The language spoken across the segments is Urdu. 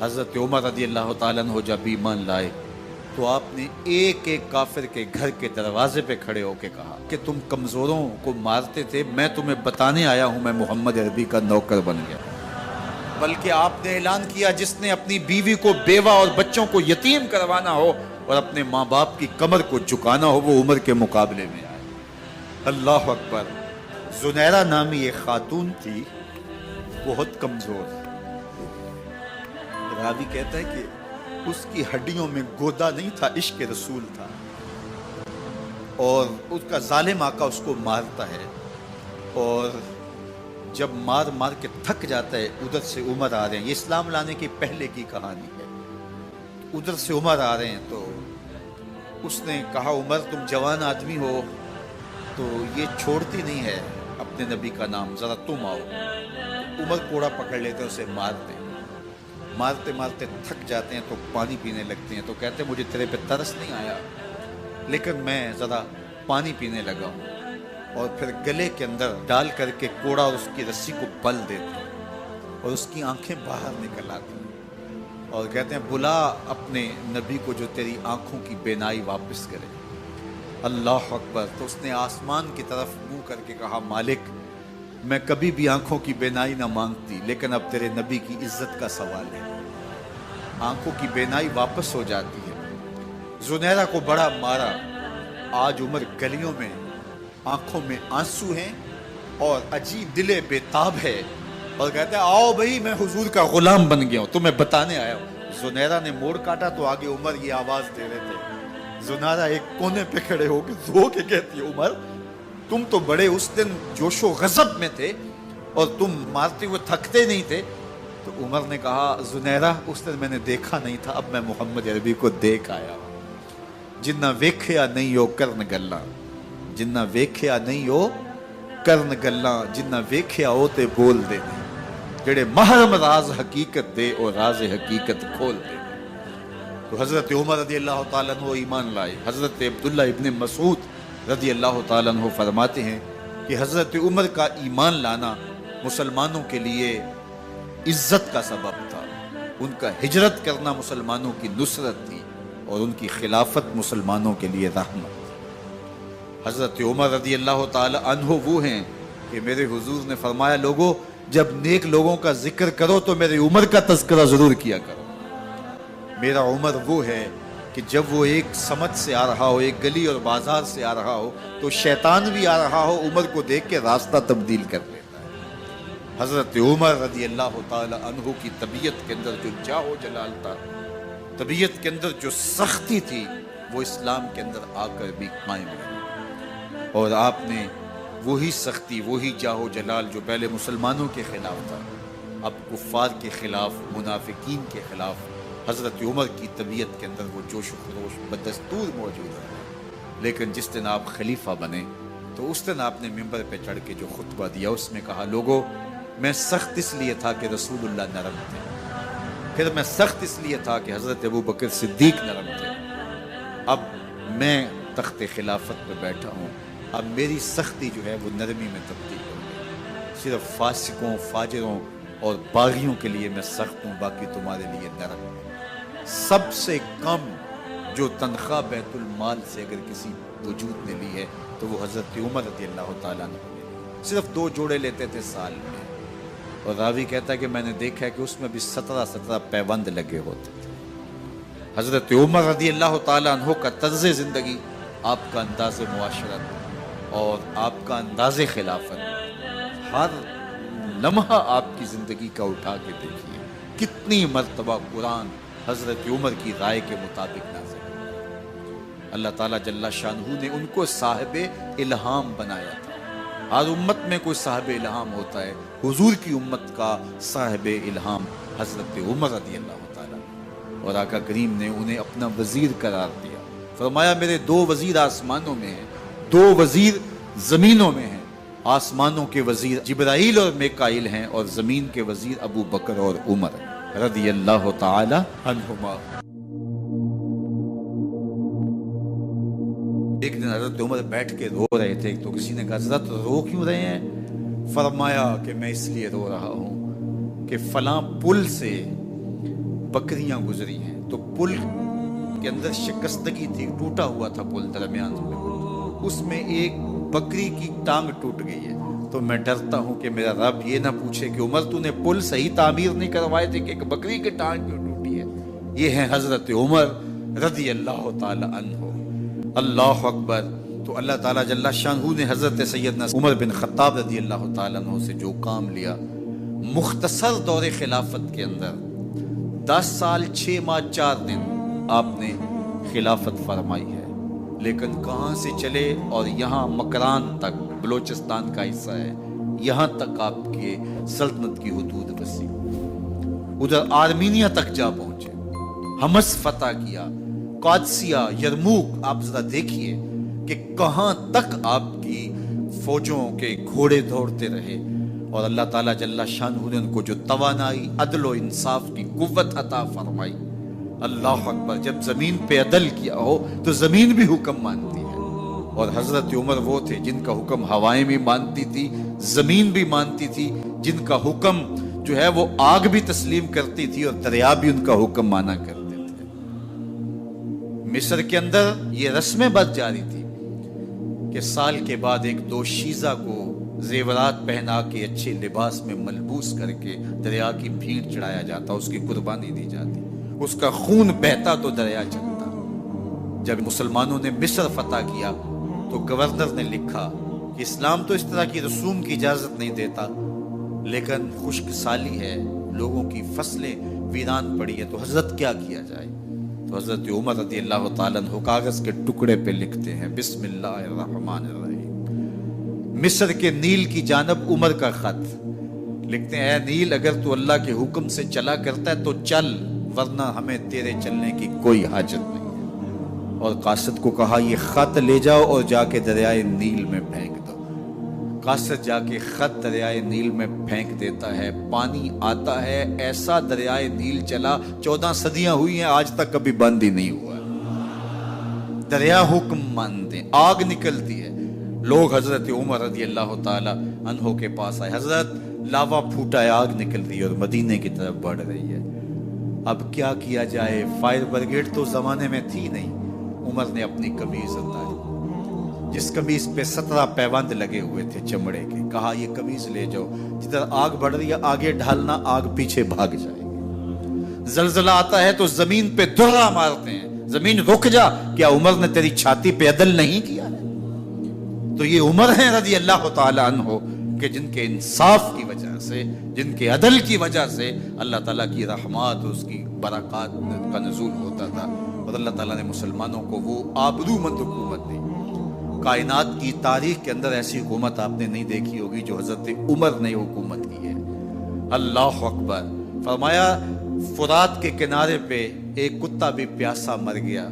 حضرت عمر رضی اللہ تعالیٰ عنہ جب ایمان لائے تو آپ نے ایک ایک کافر کے گھر کے دروازے پہ کھڑے ہو کے کہا کہ تم کمزوروں کو مارتے تھے، میں تمہیں بتانے آیا ہوں میں محمد عربی کا نوکر بن گیا۔ بلکہ آپ نے اعلان کیا جس نے اپنی بیوی کو بیوہ اور بچوں کو یتیم کروانا ہو اور اپنے ماں باپ کی کمر کو جھکانا ہو وہ عمر کے مقابلے میں آئے۔ اللہ اکبر۔ زنیرہ نامی ایک خاتون تھی، بہت کمزور، راوی کہتا ہے کہ اس کی ہڈیوں میں گودا نہیں تھا، عشق رسول تھا، اور اس کا ظالم آقا اس کو مارتا ہے، اور جب مار مار کے تھک جاتا ہے ادھر سے عمر آ رہے ہیں، یہ اسلام لانے کی پہلے کی کہانی ہے، ادھر سے عمر آ رہے ہیں تو اس نے کہا عمر تم جوان آدمی ہو تو یہ چھوڑتی نہیں ہے اپنے نبی کا نام، ذرا تم آؤ۔ عمر کوڑا پکڑ لیتے اسے مارتے مارتے مارتے تھک جاتے ہیں تو پانی پینے لگتے ہیں، تو کہتے ہیں مجھے تیرے پہ ترس نہیں آیا لیکن میں ذرا پانی پینے لگا ہوں، اور پھر گلے کے اندر ڈال کر کے کوڑا اور اس کی رسی کو بل دیتے ہیں اور اس کی آنکھیں باہر نکل آتی ہیں اور کہتے ہیں بلا اپنے نبی کو جو تیری آنکھوں کی بینائی واپس کرے۔ اللہ اکبر۔ تو اس نے آسمان کی طرف منہ کر کے کہا مالک میں کبھی بھی آنکھوں کی بینائی نہ مانگتی لیکن اب تیرے نبی کی عزت کا سوال ہے۔ آنکھوں کی بینائی واپس ہو جاتی ہے۔ زنیرہ کو بڑا مارا، آج عمر گلیوں میں آنکھوں میں آنسو ہیں اور عجیب دل بے تاب ہے، اور کہتے ہیں آؤ بھئی میں حضور کا غلام بن گیا ہوں، تمہیں بتانے آیا ہوں۔ زنیرہ نے موڑ کاٹا تو آگے عمر یہ آواز دے رہے تھے۔ زنیرہ ایک کونے پہ کھڑے ہو کے رو کے کہتی ہے عمر تم تو بڑے اس دن جوش و غضب میں تھے اور تم مارتے ہوئے تھکتے نہیں تھے۔ تو عمر نے کہا زنیرہ اس دن میں نے دیکھا نہیں تھا، اب میں محمد عربی کو دیکھ آیا ہوں۔ جنہ ویکھیا نہیں ہو کرن گلاں، جنہ ویکھیا نہیں ہو کرن گلاں، جنہ ویکھیا ہو تے بول دے، جڑے محرم راز حقیقت دے اور راز حقیقت کھول دے۔ تو حضرت عمر رضی اللہ تعالیٰ عنہ ایمان لائے۔ حضرت عبداللہ ابن مسعود رضی اللہ تعالیٰ عنہ فرماتے ہیں کہ حضرت عمر کا ایمان لانا مسلمانوں کے لیے عزت کا سبب تھا، ان کا ہجرت کرنا مسلمانوں کی نصرت تھی اور ان کی خلافت مسلمانوں کے لیے رحمت۔ حضرت عمر رضی اللہ تعالیٰ عنہ وہ ہیں کہ میرے حضور نے فرمایا لوگوں جب نیک لوگوں کا ذکر کرو تو میرے عمر کا تذکرہ ضرور کیا کرو۔ میرا عمر وہ ہے کہ جب وہ ایک سمت سے آ رہا ہو، ایک گلی اور بازار سے آ رہا ہو تو شیطان بھی آ رہا ہو عمر کو دیکھ کے راستہ تبدیل کر لیتا ہے۔ حضرت عمر رضی اللہ تعالی عنہ کی طبیعت کے اندر جو جاہ و جلال تھا، طبیعت کے اندر جو سختی تھی، وہ اسلام کے اندر آ کر بھی قائم رہی، اور آپ نے وہی سختی، وہی جاہ و جلال جو پہلے مسلمانوں کے خلاف تھا اب کفار کے خلاف، منافقین کے خلاف حضرت عمر کی طبیعت کے اندر وہ جوش و خروش بدستور موجود ہے۔ لیکن جس دن آپ خلیفہ بنے تو اس دن آپ نے ممبر پہ چڑھ کے جو خطبہ دیا اس میں کہا لوگوں میں سخت اس لیے تھا کہ رسول اللہ نرم تھے، پھر میں سخت اس لیے تھا کہ حضرت ابو بکر صدیق نرم تھے، اب میں تخت خلافت پہ بیٹھا ہوں، اب میری سختی جو ہے وہ نرمی میں تبدیل ہو گئی، صرف فاسقوں، فاجروں اور باغیوں کے لیے میں سخت ہوں، باقی تمہارے لیے نرم ہوں۔ سب سے کم جو تنخواہ بیت المال سے اگر کسی وجود نے لی ہے تو وہ حضرت عمر رضی اللہ تعالیٰ عنہ نے صرف 2 جوڑے لیتے تھے سال میں، اور راوی کہتا ہے کہ میں نے دیکھا ہے کہ اس میں بھی 17 پیوند لگے ہوتے تھے۔ حضرت عمر رضی اللہ تعالیٰ عنہ کا طرز زندگی، آپ کا انداز معاشرت اور آپ کا انداز خلافت، ہر لمحہ آپ کی زندگی کا اٹھا کے دیکھیے کتنی مرتبہ قرآن حضرت عمر کی رائے کے مطابق نازل ہے۔ اللہ تعالیٰ جل شانہ نے ان کو صاحب الہام بنایا تھا۔ ہر امت میں کوئی صاحب الہام ہوتا ہے، حضور کی امت کا صاحب الہام حضرت عمر رضی اللہ تعالیٰ، اور آقا کریم نے انہیں اپنا وزیر قرار دیا، فرمایا میرے 2 وزیر آسمانوں میں ہیں، 2 وزیر زمینوں میں ہیں، آسمانوں کے وزیر جبرائیل اور میکائیل ہیں اور زمین کے وزیر ابو بکر اور عمر رضی اللہ تعالی عنہما۔ ایک دن حضرت عمر بیٹھ کے رو رہے تھے تو کسی نے کہا حضرت رو کیوں رہے ہیں؟ فرمایا کہ میں اس لیے رو رہا ہوں کہ فلاں پل سے بکریاں گزری ہیں، تو پل کے اندر شکستگی تھی، ٹوٹا ہوا تھا پل درمیان میں، اس میں ایک بکری کی ٹانگ ٹوٹ گئی ہے۔ تو میں ڈرتا ہوں کہ میرا رب یہ نہ پوچھے کہ عمر تو نے پل صحیح تعمیر نہیں کروائے تھے کہ ایک بکری کی ٹانگ کیوں ٹوٹی ہے۔ یہ ہیں حضرت عمر رضی اللہ تعالی عنہ۔ اللہ اکبر۔ تو اللہ تعالیٰ جل شانہ نے حضرت سیدنا عمر بن خطاب رضی اللہ تعالیٰ عنہ سے جو کام لیا، مختصر دور خلافت کے اندر 10 سال 6 ماہ 4 دن آپ نے خلافت فرمائی ہے، لیکن کہاں سے چلے اور یہاں مکران تک، بلوچستان کا حصہ ہے، یہاں تک آپ کے سلطنت کی حدود وسیع، ادھر آرمینیا تک جا پہنچے، حمص فتح کیا، قادسیہ، یرموک۔ آپ ذرا دیکھیے کہ کہاں تک آپ کی فوجوں کے گھوڑے دوڑتے رہے، اور اللہ تعالیٰ جل شانہ نے ان کو جو توانائی، عدل و انصاف کی قوت عطا فرمائی۔ اللہ اکبر۔ جب زمین پہ عدل کیا ہو تو زمین بھی حکم مانتی ہے، اور حضرت عمر وہ تھے جن کا حکم ہوائیں بھی مانتی تھی، زمین بھی مانتی تھی، جن کا حکم جو ہے وہ آگ بھی تسلیم کرتی تھی اور دریا بھی ان کا حکم مانا کرتے تھے۔ مصر کے اندر یہ رسمیں بد جاری تھی کہ سال کے بعد ایک دوشیزہ کو زیورات پہنا کے اچھے لباس میں ملبوس کر کے دریا کی بھیڑ چڑھایا جاتا، اس کی قربانی دی جاتی، اس کا خون بہتا تو دریا چلتا۔ جب مسلمانوں نے مصر فتح کیا تو گورنر نے لکھا کہ اسلام تو اس طرح کی رسوم کی اجازت نہیں دیتا، لیکن خشک سالی ہے، لوگوں کی فصلیں ویران پڑی ہے، تو حضرت کیا کیا جائے؟ تو حضرت عمر رضی اللہ تعالیٰ عنہ کاغذ کے ٹکڑے پہ لکھتے ہیں بسم اللہ الرحمن الرحیم، مصر کے نیل کی جانب عمر کا خط لکھتے ہیں، اے نیل اگر تو اللہ کے حکم سے چلا کرتا ہے تو چل، ورنہ ہمیں تیرے چلنے کی کوئی حاجت نہیں ہے۔ اور قاصد کو کہا یہ خط لے جاؤ اور جا کے دریائے نیل میں پھینک دو۔ قاصد جا کے خط دریائے نیل میں پھینک دیتا ہے، پانی آتا ہے، ایسا دریائے نیل چلا 14 صدیاں ہوئی ہیں آج تک کبھی بند ہی نہیں ہوا۔ دریا حکم مانتے ہیں، آگ نکلتی ہے، لوگ حضرت عمر رضی اللہ تعالی عنہ کے پاس آئے، حضرت لاوا پھوٹا ہے، آگ نکل رہی ہے اور مدینے کی طرف بڑھ رہی ہے، اب کیا کیا جائے؟ فائر بریگیڈ تو زمانے میں تھی نہیں۔ عمر نے اپنی قمیض اتاری، جس قمیض پہ 17 پیوند لگے ہوئے تھے چمڑے کے، کہا یہ قمیض لے جاؤ، جدھر آگ بڑھ رہی ہے آگے ڈھالنا، آگ پیچھے بھاگ جائے گی۔ زلزلہ آتا ہے تو زمین پہ درہ مارتے ہیں، زمین رک جا، کیا عمر نے تیری چھاتی پہ عدل نہیں کیا ہے؟ تو یہ عمر ہیں رضی اللہ تعالی عنہ کہ جن کے انصاف کی وجہ سے، جن کے عدل کی وجہ سے اللہ تعالیٰ کی رحمات، اس کی برکات کا نزول ہوتا تھا، اور اللہ تعالیٰ نے مسلمانوں کو وہ آبرو مند حکومت دی۔ کائنات کی تاریخ کے اندر ایسی حکومت آپ نے نہیں دیکھی ہوگی جو حضرت عمر نے حکومت کی ہے۔ اللہ اکبر۔ فرمایا فرات کے کنارے پہ ایک کتا بھی پیاسا مر گیا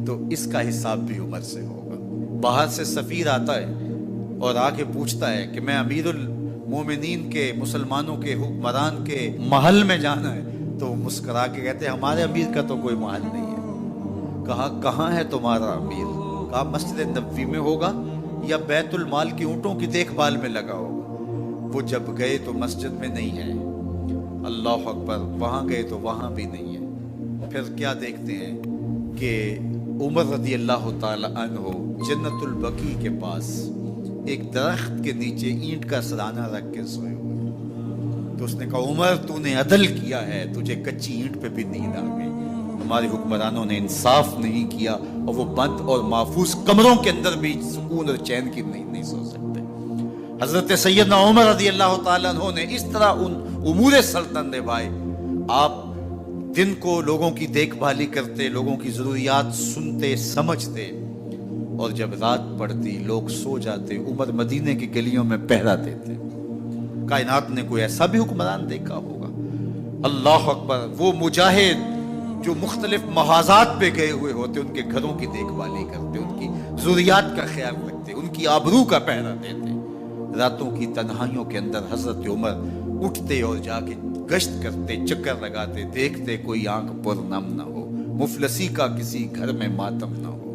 تو اس کا حساب بھی عمر سے ہوگا۔ باہر سے سفیر آتا ہے اور آ کے پوچھتا ہے کہ میں امیر المومنین کے، مسلمانوں کے حکمران کے محل میں جانا ہے، تو مسکرا کے کہتے ہیں ہمارے امیر کا تو کوئی محل نہیں ہے۔ کہا کہاں ہے تمہارا امیر؟ کہا مسجد نبوی میں ہوگا یا بیت المال کی اونٹوں کی دیکھ بھال میں لگا ہوگا۔ وہ جب گئے تو مسجد میں نہیں ہے، اللہ اکبر، وہاں گئے تو وہاں بھی نہیں ہے۔ پھر کیا دیکھتے ہیں کہ عمر رضی اللہ تعالی عنہ جنت البقیع کے پاس ایک درخت کے نیچے اینٹ کا سرانہ رکھ کے سوئے ہوئے، تو اس نے کہا عمر تو نے عدل کیا ہے، تجھے کچی اینٹ پہ بھی نیند آ گئی، ہمارے حکمرانوں نے انصاف نہیں کیا، اور وہ بند اور محفوظ کمروں کے اندر بھی سکون اور چین کی نہیں سو سکتے۔ حضرت سیدنا عمر رضی اللہ تعالیٰ عنہ نے اس طرح ان امور سلطنت نبھائے۔ آپ دن کو لوگوں کی دیکھ بھالی کرتے، لوگوں کی ضروریات سنتے سمجھتے، اور جب رات پڑتی لوگ سو جاتے، عمر مدینے کی گلیوں میں پہرا دیتے۔ کائنات نے کوئی ایسا بھی حکمران دیکھا ہوگا؟ اللہ اکبر۔ وہ مجاہد جو مختلف محاذات پہ گئے ہوئے ہوتے، ان کے گھروں کی دیکھ بھالی کرتے، ان کی ضروریات کا خیال رکھتے، ان کی آبرو کا پہرا دیتے۔ راتوں کی تنہائیوں کے اندر حضرت عمر اٹھتے اور جا کے گشت کرتے، چکر لگاتے، دیکھتے کوئی آنکھ پر نم نہ ہو، مفلسی کا کسی گھر میں ماتم نہ ہو۔